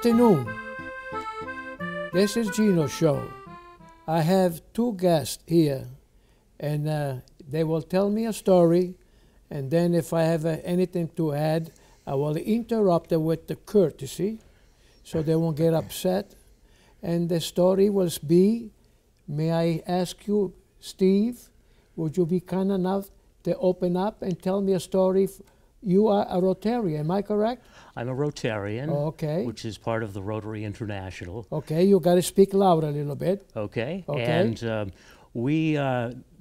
afternoon. This is Gino show. I have two guests here, and they will tell me a story, and then if I have anything to add, I will interrupt them with the courtesy, so they won't get upset. And the story will be, may I ask you, Steve, would you be kind enough to open up and tell me a story? You are a Rotarian, am I correct? I'm a Rotarian, okay, which is part of the Rotary International. Okay, you got to speak loud a little bit. Okay, okay. And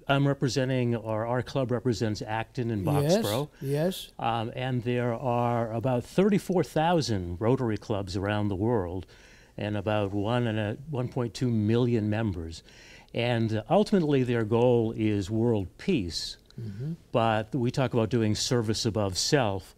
I'm representing, or our club represents Acton and Boxborough. Yes, yes. And there are about 34,000 Rotary clubs around the world and about 1.2 million members. And ultimately their goal is world peace. Mm-hmm. But we talk about doing service above self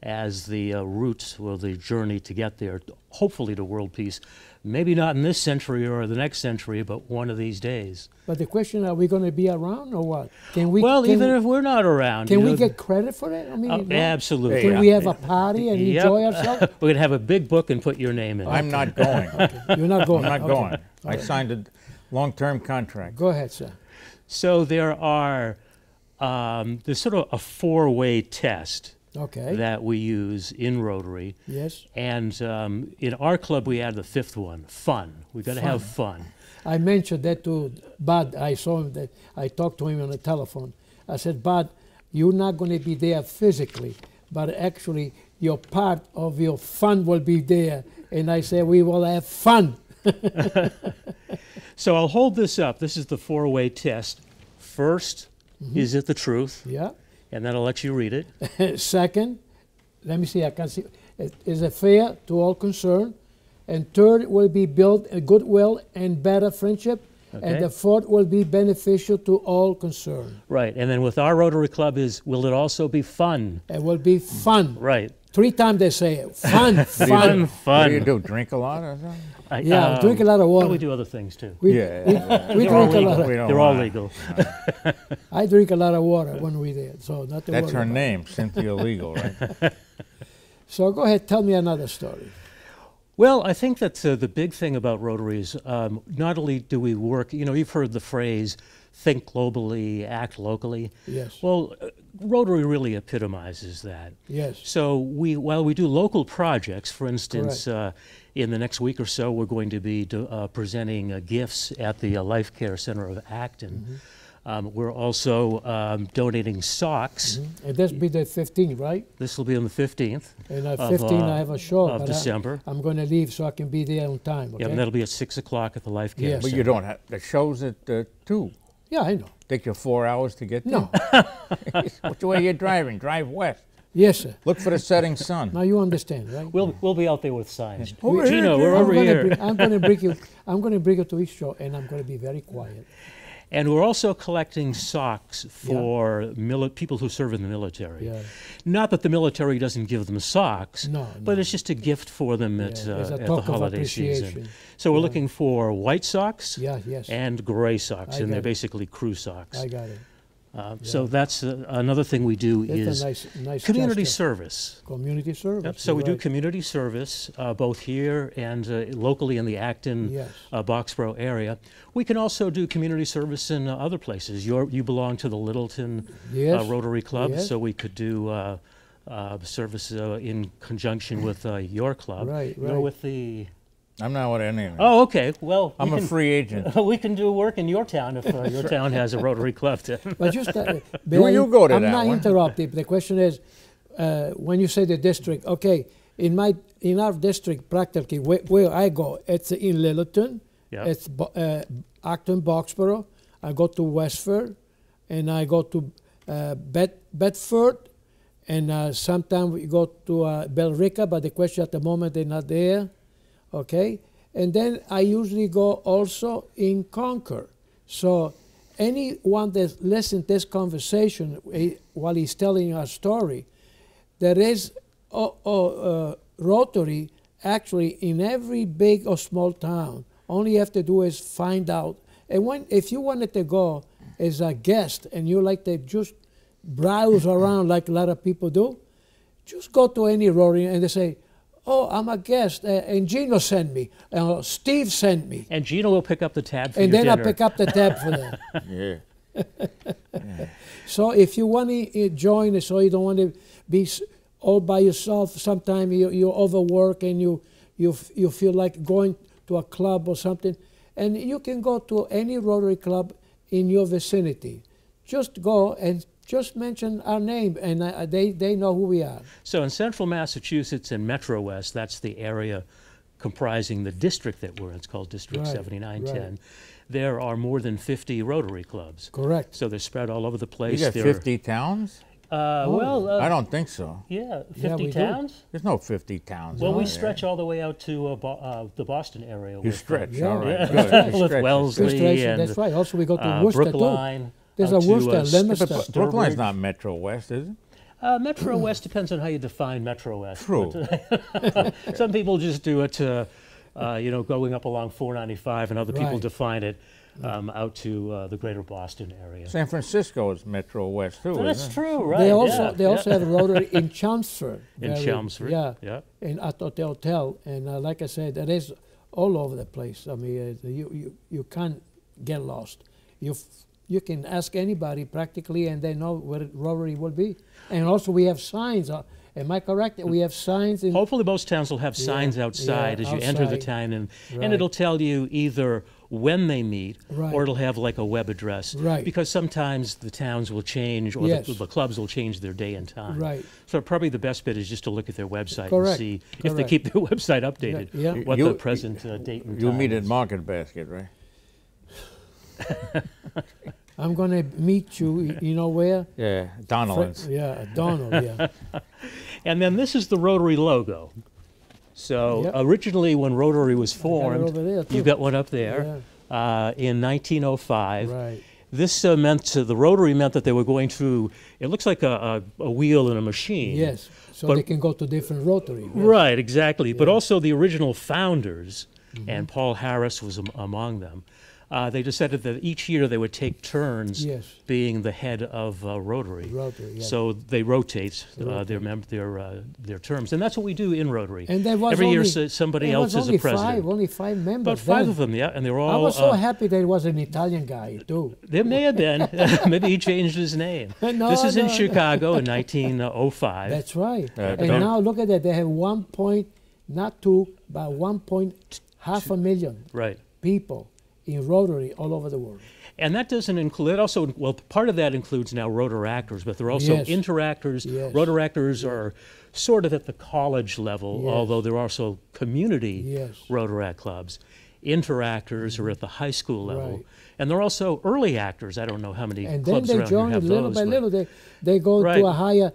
as the route or the journey to get there, hopefully to world peace. Maybe not in this century or the next century, but one of these days. But the question, are we going to be around or what? Can we? Well, even if we're not around. Can we get credit for it? I mean, absolutely. Can we have a party and enjoy ourselves? We're going to have a big book and put your name in it. I'm not going. Okay. You're not going? I'm not going. I signed a long-term contract. Go ahead, sir. So there are, there's sort of a four-way test that we use in Rotary. Yes. And in our club, we add the fifth one, fun. We've got to have fun. I mentioned that to Bud. I saw him, that I talked to him on the telephone. I said, Bud, you're not going to be there physically, but actually your part of your fun will be there. And I said, we will have fun. So I'll hold this up. This is the four-way test. First, is it the truth? Yeah. And then I'll let you read it. Second, let me see, I can see, is it fair to all concerned? And third will be built a goodwill and better friendship. Okay. And the fourth will be beneficial to all concerned. Right, and then with our Rotary Club is, will it also be fun? It will be fun. Right. 3 times they say it. Fun, fun, fun. What do you do, drink a lot or something? Yeah, drink a lot of water. Well, we do other things too. We drink a lot of, they're all legal. I drink a lot of water when we're there, so not to That's worry her name, Cynthia Legal, right? So go ahead, tell me another story. Well, I think that the big thing about Rotary is not only do we work, you know, you've heard the phrase, think globally, act locally. Yes. Well, Rotary really epitomizes that. Yes. So while we do local projects, for instance, in the next week or so, we're going to be presenting gifts at the Life Care Center of Acton. We're also donating socks. And this will be the 15th, right? This will be on the 15th. And at 15, I have a show. Of December. I'm going to leave so I can be there on time, okay? Yeah, and that'll be at 6 o'clock at the Life Care Center. But you don't have, the show's at 2. Yeah, I know. Take you 4 hours to get there? No. Which way are you driving? Drive west. Yes, sir. Look for the setting sun. Now you understand, right? We'll be out there with signs. Gino, we're over here. I'm going to bring you to each show, and I'm going to be very quiet. And we're also collecting socks for people who serve in the military. Yeah. Not that the military doesn't give them socks, but it's just a gift for them at the holiday season. So we're looking for white socks and gray socks, and they're basically crew socks. I got it. So that's another thing we do is nice community service. Community service. Yep. So we do community service both here and locally in the Acton, Boxborough area. We can also do community service in other places. You belong to the Littleton Rotary Club, so we could do service in conjunction with your club. Right. You're with the... I'm not with any of them. Oh, okay. Well, I'm a free agent. We can do work in your town if your town has a Rotary Club. But just Will you go to I'm that not one? interrupting. The question is, when you say the district, okay, in our district practically where I go, it's in Littleton, it's Acton, Boxborough. I go to Westford, and I go to Bedford, and sometimes we go to Billerica. But the question at the moment they're not there. Okay, and then I usually go also in Concord. So anyone that listens to this conversation while he's telling our story, there is Rotary actually in every big or small town. All you have to do is find out. And if you wanted to go as a guest and you like to just browse around like a lot of people do, just go to any Rotary and they say, oh, I'm a guest, and Gino sent me, Steve sent me. And Gino will pick up the tab for and your then dinner. I pick up the tab for them. Yeah. So if you want to join, so you don't want to be all by yourself, sometimes you overwork and you feel like going to a club or something, and you can go to any Rotary Club in your vicinity. Just go and just mention our name, and they know who we are. So in central Massachusetts and Metro West, that's the area comprising the district that we're in. It's called District 7910. Right. There are more than 50 Rotary clubs. Correct. So they're spread all over the place. You got 50 towns? Well, I don't think so. yeah, Yeah, 50 we do. towns? There's no 50 towns. Well, out we there. stretch all the way out to the Boston area. You with, stretch, Yeah. all right. Yeah. Good. You With stretch. Wellesley. Illustration, and, that's right. Also, we go to Worcester Brookline. too. There's out a to, Worcester, Leominster. But Brookline's not Metro West, is it? Metro West depends on how you define Metro West. True. But, some people just do it, going up along 495, and other people Right. define it out to the greater Boston area. San Francisco is Metro West too, That's isn't it? true, right? They also yeah. have Rotary in Chelmsford. In Chelmsford, Yeah. yeah. And at the hotel, and like I said, it is all over the place. I mean, you can't get lost. You can ask anybody practically, and they know where Rotary will be. And also, we have signs. Am I correct? We have signs in. Hopefully, most towns will have signs outside as you enter the town, and it'll tell you either when they meet, or it'll have like a web address. Right. Because sometimes the towns will change, or the clubs will change their day and time. Right. So probably the best bet is just to look at their website Correct. and see if they keep their website updated. Yeah. What the present date and time You meet at is. Market Basket, right? I'm going to meet you, you know where? Yeah, Donald's. Yeah, Donald, yeah. And then this is the Rotary logo. So Yep. originally when Rotary was I got it formed, over there, too. you've got one up there, in 1905. Right. This the Rotary meant that they were going to, it looks like a wheel in a machine. Yes, so But- they can go to different Rotary. Yes. Right, exactly. But also the original founders, and Paul Harris was among them, they decided that each year they would take turns Yes. being the head of Rotary. Rotary, yeah. So they rotate their terms, and that's what we do in Rotary. And there was every year only- somebody there else was is a only president. only five members. About five then. of them, yeah, and they're all. I was so happy that it was an Italian guy too. There may have been. Maybe he changed his name. No, this is in no. Chicago in 1905. That's right. but And don't- now look at that. They have 1.5 million Right. people in Rotary all over the world. And that doesn't include, it also, well, part of that includes now Rotaractors, but there are also Yes. Interactors. Yes. Rotaractors are sort of at the college level, Yes. although there are also community Yes. Rotaract clubs. Interactors are at the high school level. Right. And there are also early actors. I don't know how many And then clubs they around here join have little those, by but- little. They go Right. to a higher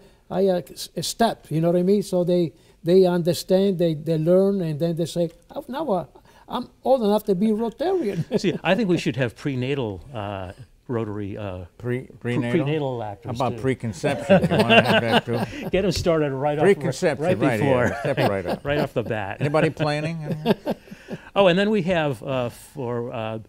step. You know what I mean? So they understand, they learn, and then they say, oh, now I'm old enough to be Rotarian. See, I think we should have prenatal Rotary Prenatal? prenatal actors. How about too. preconception? You want to have that too? Get them started right off, Preconception, right right before, here. Step right up. right off the bat. Anybody planning? Oh, and then we have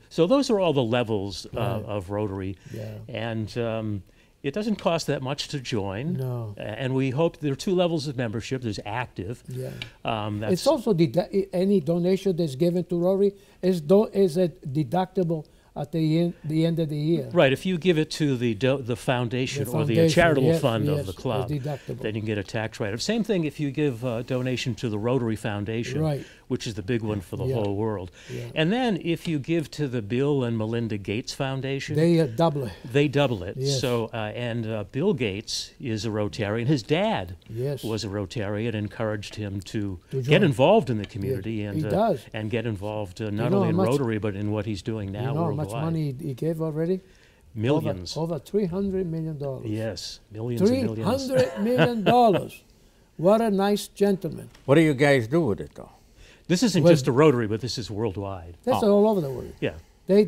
so those are all the levels of Rotary, Yeah. and it doesn't cost that much to join. No. And we hope there are two levels of membership. There's active. Yeah. That's It's also any donation that's given to Rotary is a deductible at the end of the year. right. If you give it to the foundation or the foundation, charitable yes, fund yes, of the it's club, deductible. then you can get a tax write-off. Same thing if you give a donation to the Rotary Foundation, Right. which is the big one for the Yeah. whole world. Yeah. And then if you give to the Bill and Melinda Gates Foundation, They double it. they double it. Yes. So, Bill Gates is a Rotarian. His dad Yes. was a Rotarian, encouraged him to join. get involved in the community and he does. and get involved not know only how in much- Rotary but in what he's doing You now know how worldwide. much money he gave already? Millions. Over $300 million. Yes, millions and millions. $300 million. What a nice gentleman. What do you guys do with it, though? This isn't Well- just a Rotary, but this is worldwide. That's Oh. all over the world. Yeah. They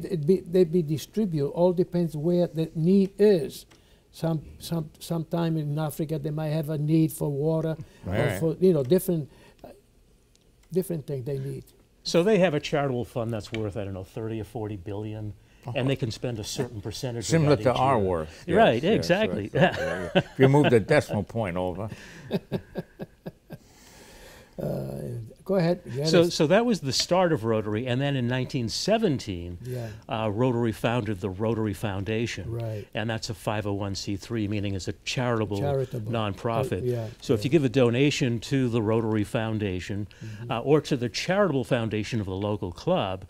be distributed. All depends where the need is. Sometime in Africa they might have a need for water, or Right. for different things they need. So they have a charitable fund that's worth, I don't know, 30 or 40 billion, and they can spend a certain percentage Similar of that to each our year. worth. Right, exactly. If you move the decimal point over. Go ahead. So that was the start of Rotary, and then in 1917, Rotary founded the Rotary Foundation, right? And that's a 501c3, meaning it's a charitable nonprofit. So if you give a donation to the Rotary Foundation or to the charitable foundation of the local club,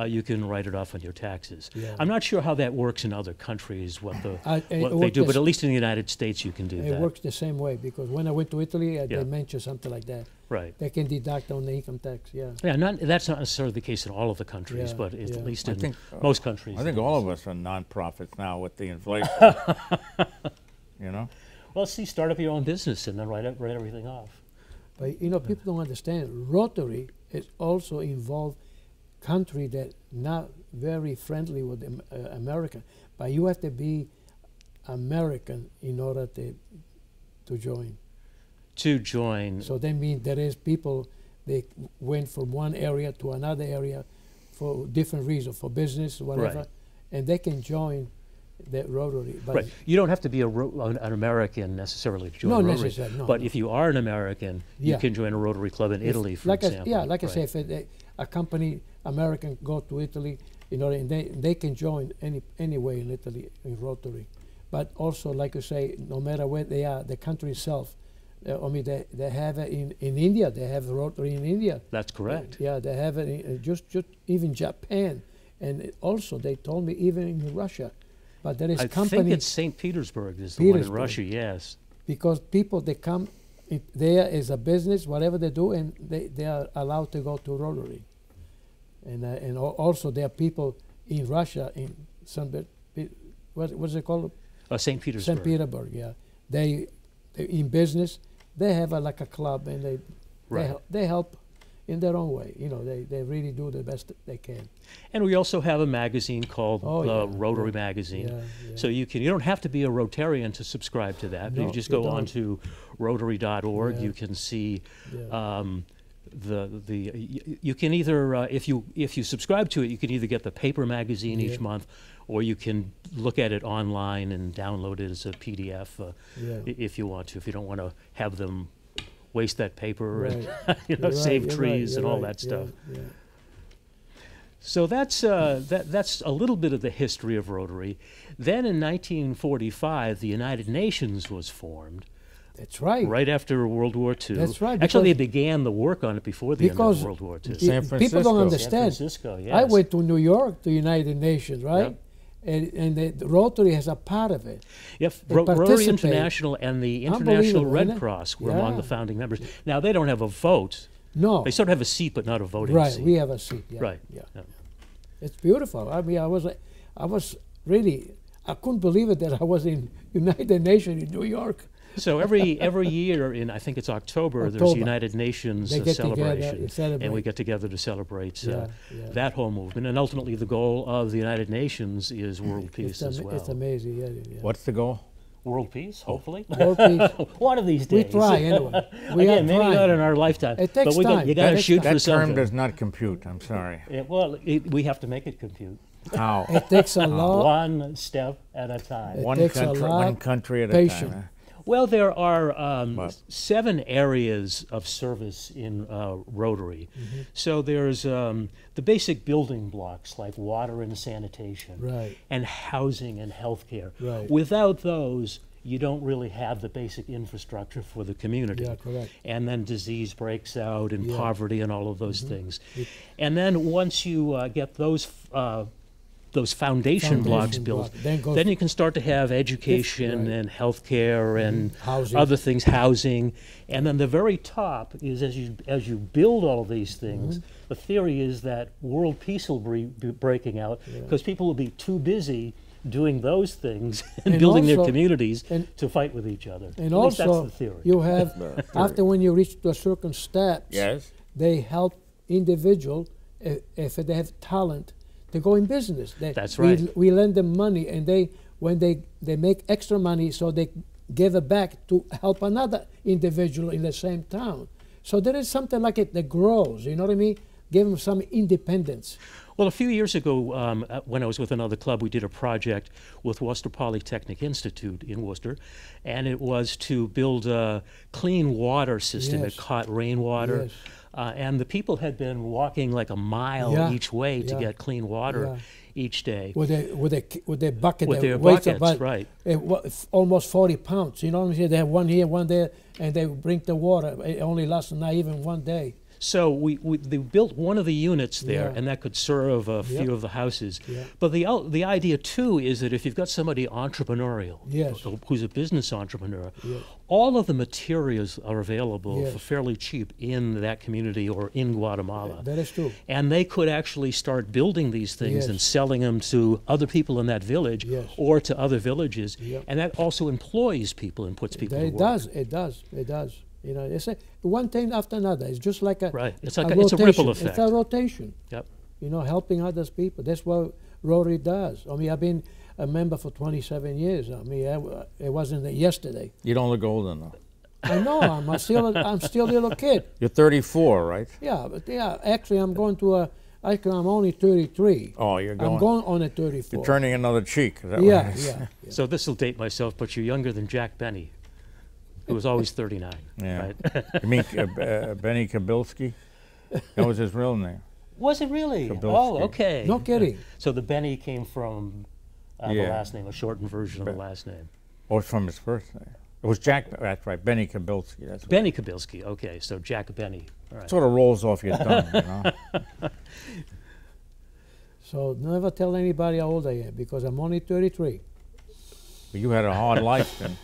you can write it off on your taxes. I'm not sure how that works in other countries, what they do, but at least in the United States you can do that. It works the same way, because when I went to Italy, they mentioned something like that. Right. They can deduct on the income tax, Yeah, that's not necessarily the case in all of the countries, but at least in most countries. I think all of us are nonprofits now with the inflation. You know? Well, see, start up your own business and then write everything off. But, you know, people don't understand. Rotary is also involved country that not very friendly with America. But you have to be American in order to join. To join. So that means there is people, they went from one area to another area for different reasons, for business, whatever, and they can join the Rotary. But you don't have to be an American necessarily to join Rotary. Necessarily, no. But if you are an American, you can join a Rotary club in Italy, for example. Like I say, if a company, American, go to Italy, you know, and they can join anywhere in Italy in Rotary. But also, like you say, no matter where they are, the country itself, I mean, they have it in India. They have Rotary in India. That's correct. Yeah, they have it in just even Japan, and also they told me even in Russia. But there is I think it's St. Petersburg is the one in Russia. Yes. Because people, they come there as a business, whatever they do, and they are allowed to go to Rotary. And also there are people in Russia in what's it called? St. Petersburg. St. Petersburg. Yeah, they in business. They have like a club, and they help in their own way. You know, they really do the best they can. And we also have a magazine called Rotary Magazine. So you don't have to be a Rotarian to subscribe to that. No, you just go on to Rotary.org. You can see you can either if you subscribe to it, you can either get the paper magazine each month, or you can look at it online and download it as a PDF if you want to. If you don't want to have them waste that paper and save trees and all that stuff. So that's a little bit of the history of Rotary. Then in 1945, the United Nations was formed. That's right. Right after World War II. That's right. Actually, they began the work on it before the end of World War II. San Francisco. People don't understand. San Francisco, yes. I went to New York, the United Nations, right? Yep. And the Rotary has a part of it. Yep, Rotary International and the International Red Cross were among the founding members. Now, they don't have a vote. No. They sort of have a seat, but not a voting seat. Right, we have a seat, Right. Yeah. It's beautiful. I mean, I was really, I couldn't believe it that I was in United Nations in New York. So every year in, I think it's October, there's a United Nations celebration, and we get together to celebrate that whole movement. And ultimately, the goal of the United Nations is world peace as well. It's amazing. What's the goal? World peace, hopefully. World peace. One of these days. We try anyway. Again, maybe not in our lifetime. It takes time. You got to shoot for something. That term does not compute. I'm sorry. We have to make it compute. How? It takes a lot. One step at a time. One country at a time. Well, there are 7 areas of service in Rotary. So there's the basic building blocks like water and sanitation, and housing and healthcare. Without those, you don't really have the basic infrastructure for the community. And then disease breaks out and poverty and all of those things. And then once you get those foundation blocks built, then you can start to have education and healthcare and other things, housing. And then the very top is as you build all these things, the theory is that world peace will be breaking out because people will be too busy doing those things and building their communities to fight with each other. And at least also, that's the theory. You have, after when you reach to a certain steps, they help individual if they have talent to go in business. That's right. We lend them money, and when they make extra money, so they give it back to help another individual in the same town. So there is something like it that grows. You know what I mean? Give them some independence. Well, a few years ago, when I was with another club, we did a project with Worcester Polytechnic Institute in Worcester, and it was to build a clean water system. Yes. It caught rainwater, Yes. and the people had been walking like a mile each way to get clean water each day. With their bucket. With that their weighs buckets, about, right. Almost 40 pounds. You know what I'm saying? They have one here, one there, and they bring the water. It only lasts not even one day. So they built one of the units there, and that could serve a few of the houses. But the idea too is that if you've got somebody entrepreneurial, who's a business entrepreneur, all of the materials are available for fairly cheap in that community or in Guatemala. That is true. And they could actually start building these things and selling them to other people in that village or to other villages. And that also employs people and puts people to work. It does. You know, it's one thing after another. It's just like a It's like it's a ripple effect. It's a rotation. Yep. You know, helping others people. That's what Rotary does. I mean, I've been a member for 27 years. I mean, it wasn't yesterday. You don't look old enough. I know. I'm still a little kid. You're 34, right? Yeah, but actually, I'm going to Actually, I'm only 33. Oh, you're going. I'm going on at 34. You're turning another cheek. Is that Yeah, what it is? yeah. So this will date myself, but you're younger than Jack Benny, who was always 39. Yeah. Right? You mean Benny Kabilski? That was his real name. Was it really? Kabilski. Oh, okay. No kidding. So the Benny came from the last name, a shortened version of the last name. Or from his first name. It was Jack, that's right, Benny Kabilski. That's Benny Kabilski, okay, so Jack Benny. All right. sort of rolls off your tongue, you know. So never tell anybody how old I am because I'm only 33. But you had a hard life then.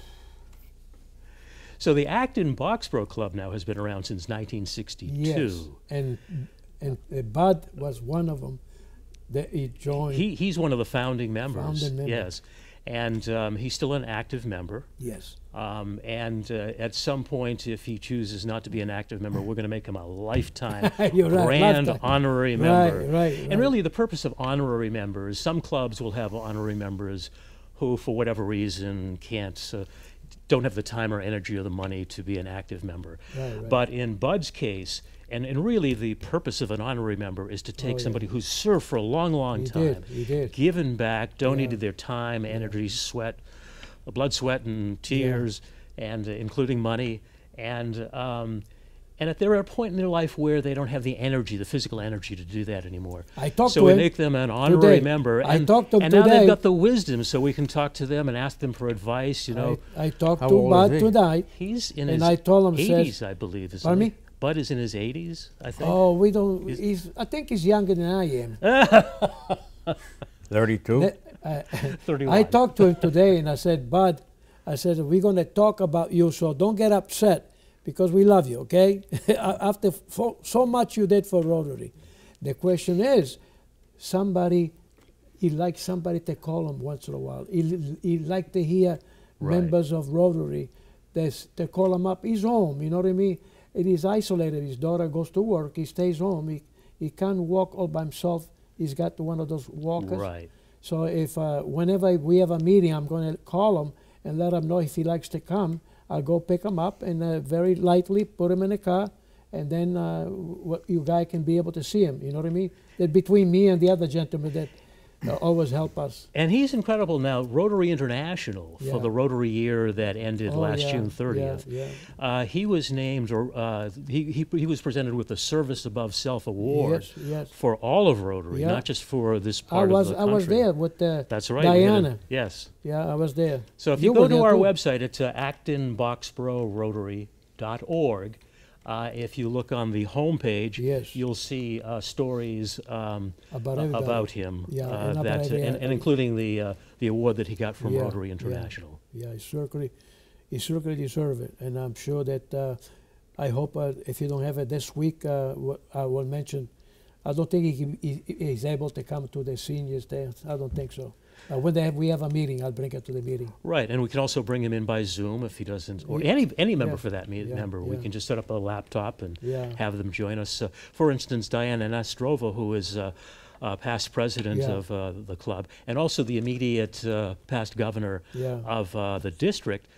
So the Acton Boxborough Club now has been around since 1962. Yes, and Bud was one of them that he joined. He's one of the founding members. Founding member. Yes, and he's still an active member. Yes. At some point, if he chooses not to be an active member, we're going to make him a lifetime You're right, grand lifetime. honorary member. Right. And really, the purpose of honorary members, some clubs will have honorary members who, for whatever reason, don't have the time or energy or the money to be an active member. Right. But in Bud's case, and really the purpose of an honorary member is to take somebody who's served for a long, long time, He did. given back, donated their time, energy, sweat, blood, sweat, and tears, and including money, and they're at a point in their life where they don't have the energy, the physical energy to do that anymore. I talked so to we him make them an honorary today. member, I and, talked to him and now today. they've got the wisdom, so we can talk to them and ask them for advice. You know, I talked How to old Bud is he? tonight. he's in And his I told him, 80s, I believe. Isn't Pardon he? me? Bud is in his 80s, I think. Oh, we don't. I think he's younger than I am. 32? 31. I talked to him today, and I said, Bud, we're going to talk about you, so don't get upset because we love you, okay? After so much you did for Rotary. The question is, he likes somebody to call him once in a while. He like to hear members of Rotary to call him up. He's home, you know what I mean? It is isolated. His daughter goes to work. He stays home. He can't walk all by himself. He's got one of those walkers. Right. So if whenever we have a meeting, I'm going to call him and let him know if he likes to come. I'll go pick him up and very lightly put him in the car, and then you guys can be able to see him. You know what I mean? That between me and the other gentleman that always help us. And he's incredible now. Rotary International for the Rotary year that ended last June 30th. He was named, or he was presented with the Service Above Self Award for all of Rotary, not just for this part of the country. I was there with That's right, Diana. Yes. Yeah, I was there. So if you go to our website, it's actonboxboroughRotary.org. If you look on the homepage, you'll see stories about him, and including the award that he got from Rotary International. Yeah, he certainly deserves it, and I'm sure that I hope if you don't have it this week, I will mention. I don't think he's able to come to the seniors there. I don't think so. When we have a meeting, I'll bring it to the meeting. Right, and we can also bring him in by Zoom if he doesn't, or any member for that member. We can just set up a laptop and have them join us. For instance, Diana Nastrova, who is past president of the club, and also the immediate past governor of the district.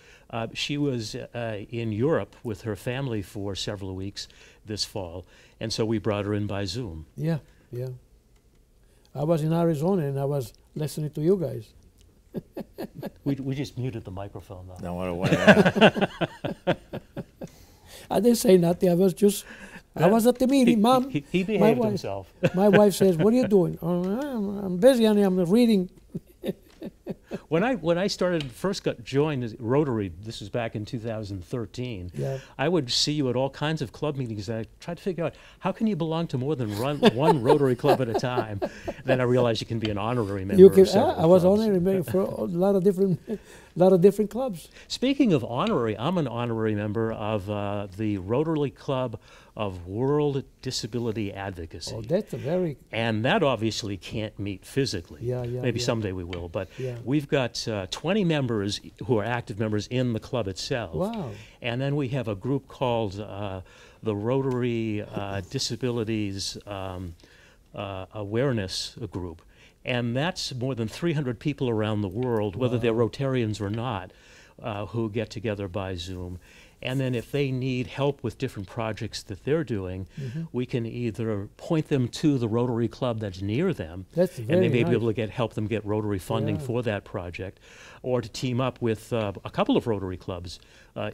She was in Europe with her family for several weeks this fall, and so we brought her in by Zoom. Yeah. I was in Arizona and I was listening to you guys. We just muted the microphone, though. Don't want to I didn't say nothing. I was just, I was at the meeting, Mom. He behaved himself. My wife says, "What are you doing?" "Oh, I'm busy, honey. I'm reading." When I first joined Rotary, this was back in 2013, Yeah. I would see you at all kinds of club meetings, and I tried to figure out, how can you belong to more than one Rotary club at a time? Then I realized you can be an honorary member of several I was clubs. honorary member for a lot of different clubs. Speaking of honorary, I'm an honorary member of the Rotary Club of World Disability Advocacy. Oh, that's a very, And that obviously can't meet physically. Yeah, yeah, Maybe yeah. someday we will. But Yeah. we've got 20 members who are active members in the club itself. wow. And then we have a group called the Rotary Disabilities Awareness Group. And that's more than 300 people around the world, whether they're Rotarians or not, who get together by Zoom. And then if they need help with different projects that they're doing, we can either point them to the Rotary Club that's near them, That's and very they may be nice. able to help them get Rotary funding Yeah. for that project, or to team up with a couple of Rotary clubs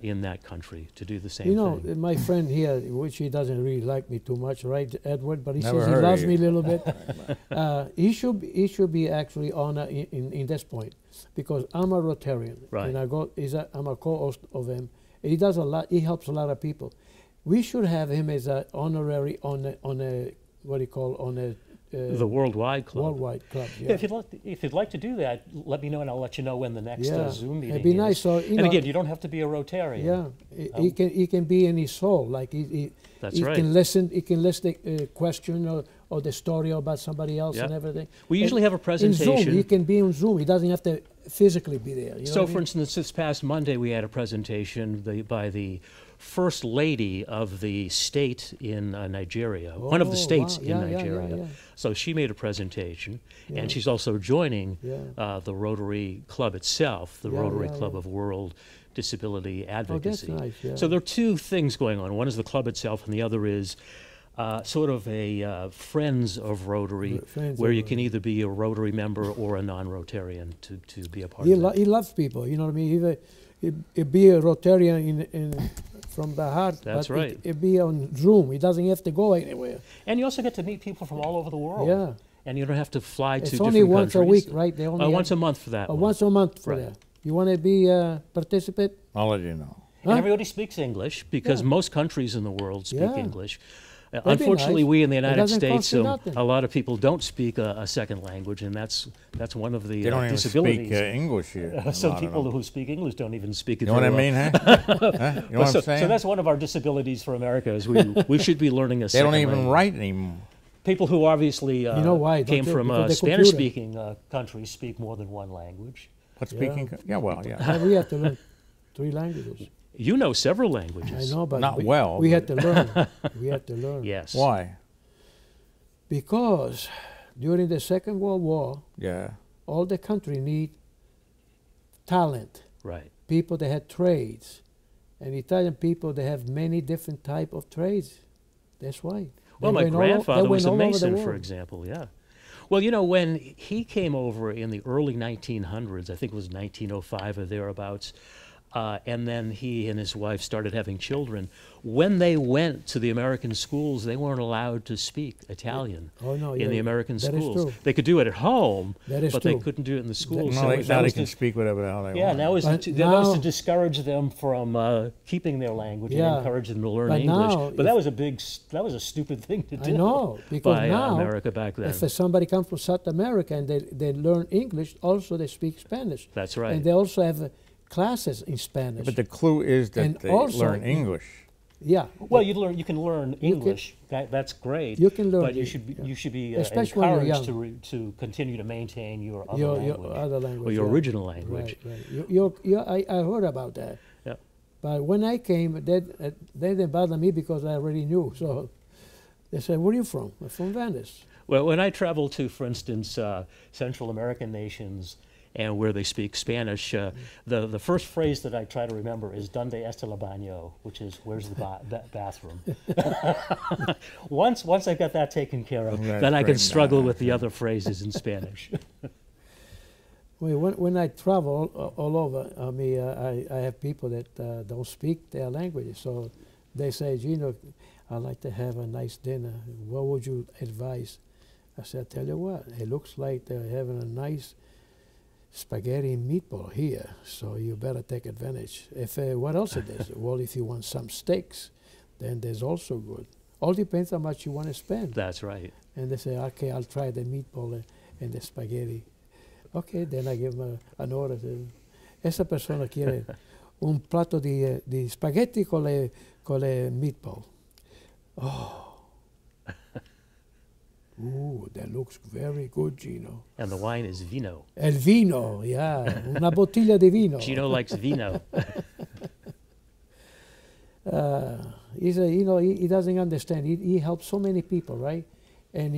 in that country to do the same You know, thing. my friend here, which he doesn't really like me too much, right, Edward? But he Never says he heard of loves you. me a little bit. He should be actually honored in this point, because I'm a Rotarian, Right. and I'm a co-host of him. He does a lot. He helps a lot of people. We should have him as an honorary on a what do you call The Worldwide Club. worldwide club. Yeah, Yeah. if you'd like to do that, let me know, and I'll let you know when the next Yeah. Zoom meeting It'd be is. nice. So, And again, you don't have to be a Rotarian. yeah, he can be in his soul, like That's he right. can listen. He can listen the question or the story about somebody else Yeah. and everything. We usually have a In presentation. Zoom, he can be on Zoom. He doesn't have to physically be there. You know So, what I for mean? instance, this past Monday we had a presentation by the First Lady of the state in Nigeria, one of the Oh, states wow. in Yeah, yeah, Nigeria. yeah. So she made a presentation, Yeah. and she's also joining Yeah. the Rotary Club itself, the Yeah, Rotary yeah, Club yeah. of World Disability Advocacy. nice, yeah. So there are two things going on. One is the club itself, and the other is sort of a Friends of Rotary, Friends where of you can either be a Rotary member or a non-Rotarian to be a part He, of that. he loves people. You know what I mean? He be a Rotarian from the heart. That's but right. He be on Zoom. He doesn't have to go anywhere. And you also get to meet people from all over the world. Yeah. And you don't have to fly to It's different only once a countries. week, right? They only Once a month for that one. once a month for Right. that. You want to be participate? I'll let you know. And Huh? everybody speaks English because Yeah. most countries in the world speak Yeah. English. be Unfortunately, nice. we in the It United doesn't cost States, you nothing. a lot of people don't speak a second language, and that's one of the They don't even disabilities. speak English here. a Some lot of people them. who speak English don't even speak it. You know what I very well. mean, huh? Huh? You know Well, what so, I'm saying? so that's one of our disabilities for America is we should be learning a they second don't even language. write anymore. People who obviously You know why, came don't they? from Because the Spanish-speaking countries speak more than one language. What speaking? Yeah, well, yeah. We have to learn 3 languages. You know several I languages. know, but Not well, we had but- to learn. We had to learn. Yes. Why? Because during the Second World War, Yeah. all the country need talent, Right. people that had trades. And Italian people, they have many different type of trades. That's why. Well, They my went all o- they grandfather was went a all over the mason, for world. example, yeah. Well, you know, when he came over in the early 1900s, I think it was 1905 or thereabouts, and then he and his wife started having children. When they went to the American schools, they weren't allowed to speak Italian Oh, no, in yeah, the American that is schools. true. They could do it at home, That is but they true. couldn't do it in the schools. No, So they, that now they was can the- speak whatever the hell they Yeah, want. that was, But that was to now- discourage them from keeping their language and Yeah. encourage them to learn But English. now But that was that was a stupid thing to do. I know, because by now, America back then. if somebody comes from South America and they learn English, also they speak Spanish. That's right. And they also have classes in Spanish. But the clue is that And they also- learn English. yeah. Well, you can learn English. That's great. You can learn but you it, should be, yeah. you should be Especially when you're encouraged young. to continue to maintain your other your language other language. or your yeah. original language. Right, right. I heard about that. Yeah. But when I came, they didn't bother me because I already knew. So they said, "Where are you from?" I'm from Venice. Well, when I travel to, for instance, Central American nations, and where they speak Spanish. The first phrase that I try to remember is "Donde está el baño?" which is "Where's the bathroom?" Once I got that taken care of, then I can struggle with the other phrases in Spanish. Well, when I travel all over, I mean, I have people that don't speak their language, so they say, Gino, I'd like to have a nice dinner. What would you advise? I said, I tell you what, it looks like they're having a nice spaghetti and meatball here, so you better take advantage. If what else it is? Well, if you want some steaks, then there's also good. All depends how much you want to spend. That's right. And they say, okay, I'll try the meatball and the spaghetti. Okay, then I give them an order. Esa persona quiere un plato di spaghetti con le meatball. Oh. Ooh, that looks very good, Gino. And the wine is vino. El vino, yeah. Una bottiglia di vino. Gino likes vino. He doesn't understand. He helps so many people, right? And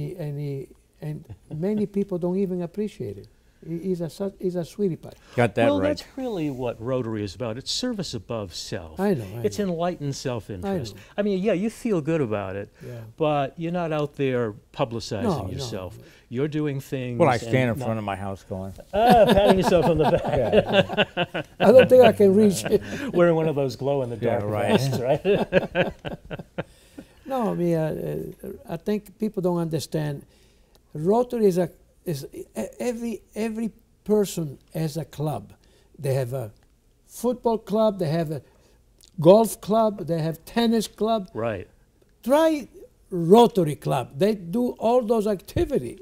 many people don't even appreciate it. He's a sweetie pie. Got that well, right. that's really what Rotary is about. It's service above self. I know. It's enlightened self-interest. I know. I mean, yeah, you feel good about it, Yeah. but you're not out there publicizing yourself. No. You're doing things. Well, I stand in front of my house going, patting yourself on the back. I don't think I can reach it. Wearing one of those glow-in-the-dark vests, right? No, I mean, I think people don't understand. Rotary is every person has a club. They have a football club, they have a golf club, they have tennis club. Right. Try Rotary Club. They do all those activities.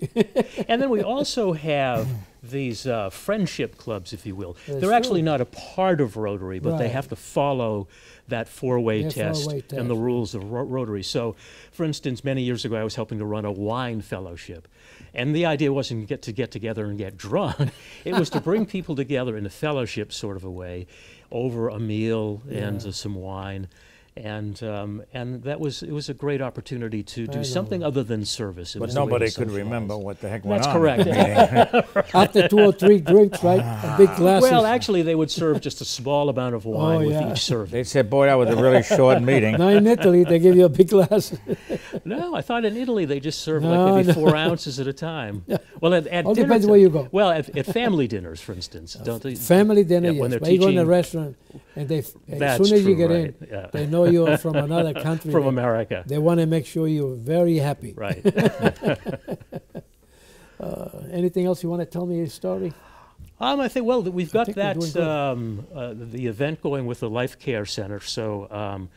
And then we also have these friendship clubs, if you will. That's They're actually true. not a part of Rotary, but they Right. have to follow that four-way Yeah, test four-way and the test. rules of Rotary. So, for instance, many years ago, I was helping to run a wine fellowship. And the idea wasn't to get together and get drunk. It was to bring people together in a fellowship sort of a way over a meal and some wine. And it was a great opportunity to do something other than service. It but was a way to nobody could socialize. remember what the heck went That's on. correct. After 2 or 3 drinks, right? A big glass. Well, actually, they would serve just a small amount of wine with each serving. They said, boy, that was a really short meeting. Now in Italy, they give you a big glass. No, I thought in Italy they just served No, like maybe no. 4 ounces at a time. Well, at All dinner depends ti- where you go. Well, at family dinners, for instance, don't they? Family dinner, Yeah, when yes. they're But you go in a teaching- restaurant, and as That's soon as you true, get right, in, yeah. they know you're from another country. From They- America, They want to make sure you're very happy. right? Anything else you want to tell me a story? I think, well, we've got think we're that, doing the event going with the Life Care Center, so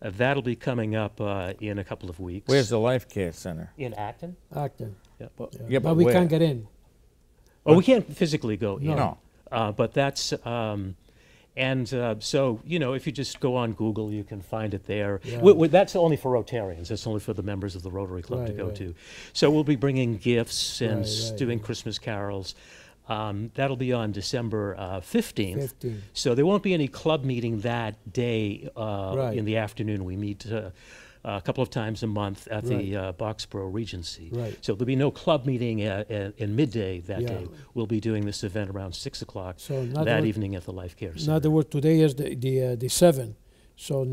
that'll be coming up in a couple of weeks. Where's the Life Care Center? In Acton? Acton. Yeah. Yeah. Yeah, but but we where? can't get in. Oh, we can't physically go in. No. But that's, so, if you just go on Google, you can find it there. Yeah. That's only for Rotarians. That's only for the members of the Rotary Club to Right, go right. to. So we'll be bringing gifts and Right, doing Christmas carols. That'll be on December 15th. 15. So there won't be any club meeting that day Right. in the afternoon. We meet a couple of times a month at the Boxborough Regency. Right. So there'll be no club meeting in midday that Yeah. day. We'll be doing this event around 6 o'clock So in other that word- evening at the Life Care In Center. other words, today is the 7th. So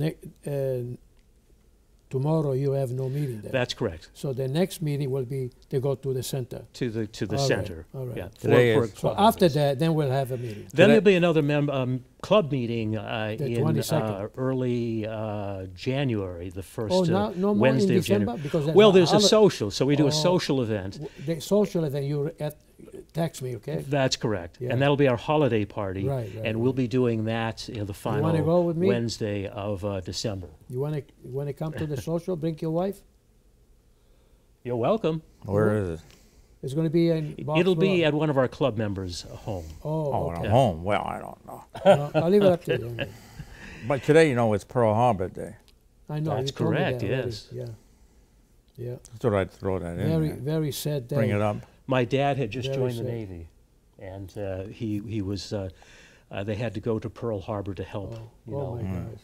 tomorrow you have no meeting there. That's correct. So the next meeting will be to go to the center. To the All right, center. all right. Yeah, Today for is- So club after members. that, then we'll have a meeting. Then Today- there'll be another club meeting in 22nd. early January, the first Oh, no more in Wednesday of December? January. Because there's Well, a there's a holi- social, so we do Oh. a social event. The social event, you text me, okay? That's correct. Yeah. And that'll be our holiday party. Right, right, And we'll be doing that in the wanna final go with me? Wednesday of December. You want to come to the social? Bring your wife. You're welcome. Where is it? It's going to be in It'll be Boxborough. at one of our club members' home. Oh, Oh, at okay. home. Well, I don't know. No, I'll leave it up to you. But today, it's Pearl Harbor Day. I know. That's you told me correct, that already. yes. Yeah. Yeah. Thought I'd throw that in Very, there. very sad day. Bring it up. My dad had just Very joined the sad. Navy, and he was. They had to go to Pearl Harbor to help, Oh, my gosh.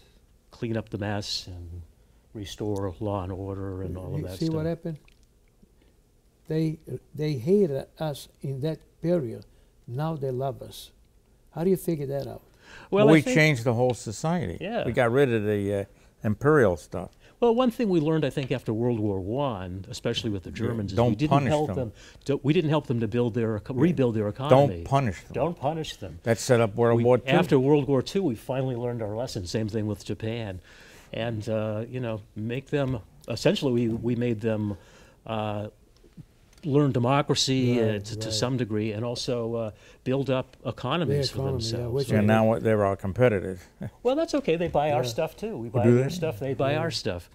clean up the mess and restore law and order and all of You that see stuff. what happened? They hated us in that period Now they love us. How do you figure that out? Well, we changed the whole society. Yeah. We got rid of the imperial stuff. Well, one thing we learned, I think, after World War I, especially with the Germans, is we didn't help them. We didn't help them to rebuild their economy. Don't punish them. Don't punish them. That set up World War II. After World War II, we finally learned our lesson. Same thing with Japan, and you know, make them. Essentially, we made them learn democracy to some degree, and also build up economies for themselves. And now they're our competitors. Well, that's okay. They buy our stuff too. We buy their stuff. They buy our stuff.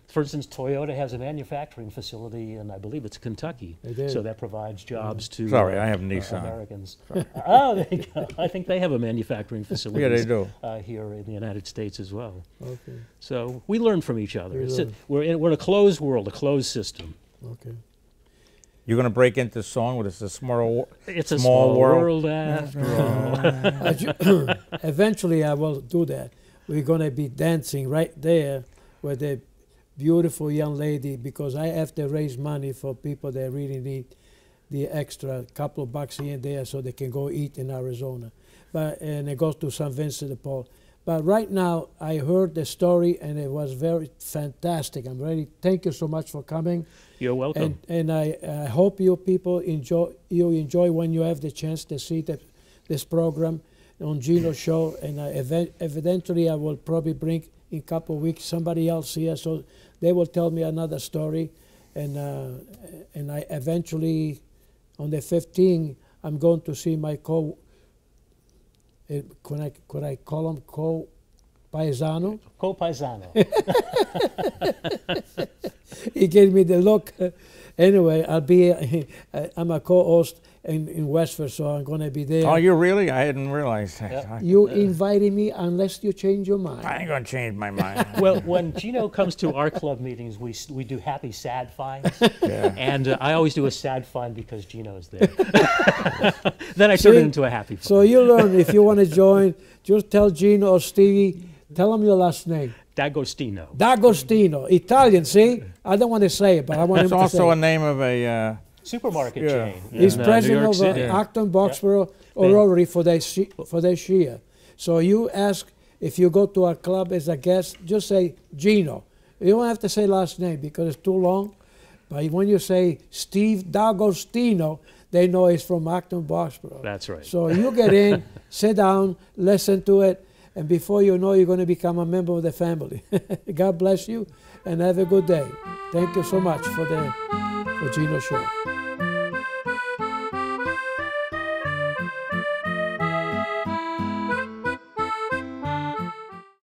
For instance, Toyota has a manufacturing facility in, I believe it's Kentucky. So that provides jobs to Sorry, I have Nissan. Americans. Oh, there you go. I think they have a manufacturing facility they do. Here in the United States as well. Okay. So we learn from each other. We're in a closed world, a closed system. Okay. You're going to break into song with a small world after all. Eventually, I will do that. We're going to be dancing right there with the beautiful young lady, because I have to raise money for people that really need the extra couple of bucks here and there so they can go eat in Arizona. And it goes to St. Vincent de Paul. But right now, I heard the story, and it was very fantastic. I'm ready. Thank you so much for coming. You're welcome. And I hope you people enjoy when you have the chance to see this program on Gino's show. And eventually, I will probably bring in a couple of weeks somebody else here, so they will tell me another story. And I eventually, on the 15th, I'm going to see my could I call him co-paisano? Co-paisano. He gave me the look. Anyway, I'm a co-host in Westford, so I'm going to be there. Oh, you really? I hadn't realized that. Yep. You invited me unless you change your mind. I ain't going to change my mind. Well, when Gino comes to our club meetings, we do happy sad finds. Yeah. And I always do a sad find because Gino's there. Then I turn it into a happy find. So you learn, if you want to join, just tell Gino or Stevie, tell them your last name. D'Agostino. D'Agostino. Italian, see? I don't want to say it, but I want him to say it. It's also a name of a... supermarket chain. He's president of Acton, Boxborough, or Rotary for this year. So you ask, if you go to our club as a guest, just say Gino. You don't have to say last name because it's too long. But when you say Steve D'Agostino, they know it's from Acton, Boxborough. That's right. So you get in, sit down, listen to it, and before you know, you're going to become a member of the family. God bless you, and have a good day. Thank you so much for Gino's show.